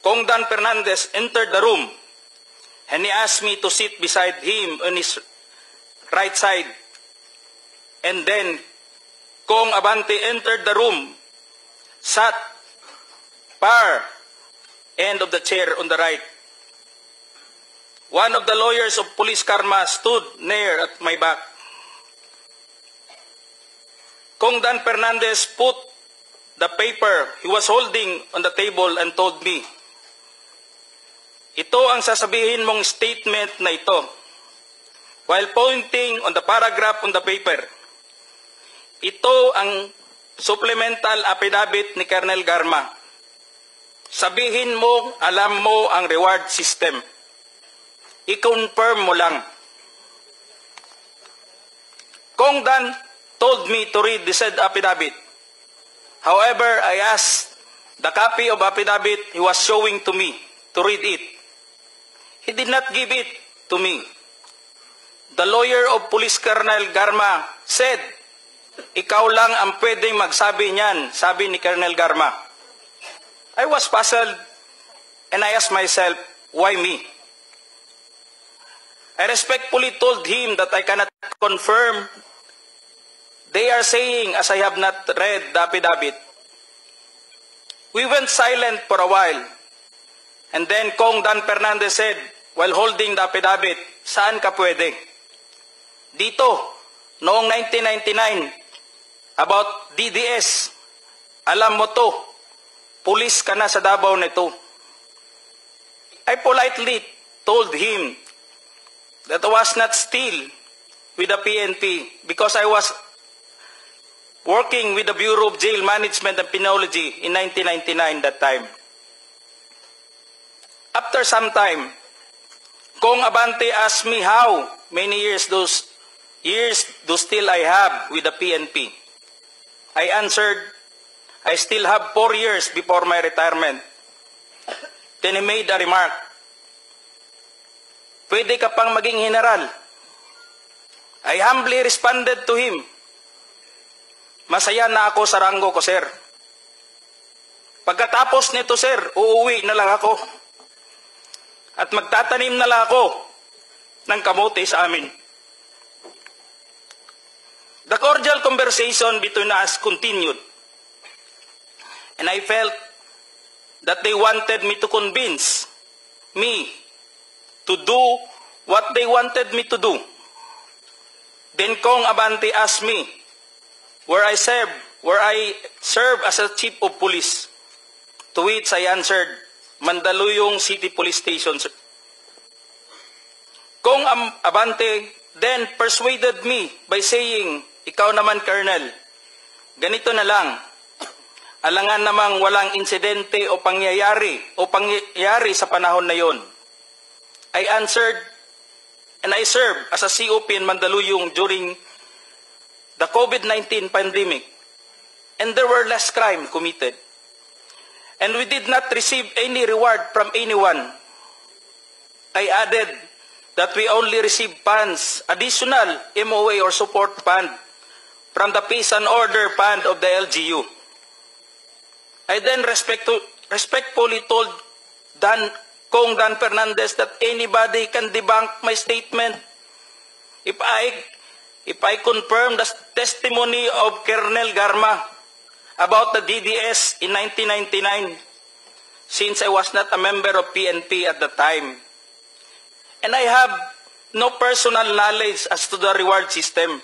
Kong Dan Fernandez entered the room and he asked me to sit beside him on his right side. And then Kong Abante entered the room, sat far end of the chair on the right. One of the lawyers of Police Karma stood near at my back. Kong Dan Fernandez put the paper he was holding on the table and told me, "Ito ang sasabihin mong statement na ito," while pointing on the paragraph on the paper. "Ito ang supplemental affidavit ni Colonel Garma. Sabihin mo, alam mo ang reward system. I-confirm mo lang." Kong Dan told me to read the said affidavit. However, I asked the copy of affidavit he was showing to me to read it. He did not give it to me. The lawyer of Police Colonel Garma said, "Ikaw lang ang pwedeng magsabi niyan," sabi ni Colonel Garma. I was puzzled and I asked myself, why me? I respectfully told him that I cannot confirm. They are saying as I have not read the affidavit. We went silent for a while. And then Kong Dan Fernandez said, while holding the affidavit, "Saan ka pwede?" "Dito, noong 1999, about DDS. Alam mo to, pulis ka na sa Davao nito." I politely told him that I was not still with the PNP because I was working with the Bureau of Jail Management and Penology in 1999 that time. After some time, Kong Abante asked me how many years do still I have with the PNP. I answered, I still have 4 years before my retirement. Then he made a remark, "Pwede ka pang maging general." I humbly responded to him, "Masaya na ako sa ranggo ko, sir. Pagkatapos nito, sir, uuwi na lang ako. At magtatanim na lang ako ng kamote sa amin." The cordial conversation between us continued. And I felt that they wanted me to convince me to do what they wanted me to do. Then Kong Abante asked me where I serve as a chief of police, to which I answered, Mandaluyong City Police Station. Kong Abante then persuaded me by saying, "Ikaw naman, Colonel, ganito na lang. Alangan namang walang insidente o pangyayari sa panahon na yon." I answered, and I served as a COP in Mandaluyong during the COVID-19 pandemic, and there were less crime committed. And we did not receive any reward from anyone. I added that we only received funds, additional MOA or support fund, from the Peace and Order Fund of the LGU. I then respectfully told Kong Dan Fernandez that anybody can debunk my statement if I confirm the testimony of Colonel Garma about the DDS in 1999, since I was not a member of PNP at the time. And I have no personal knowledge as to the reward system.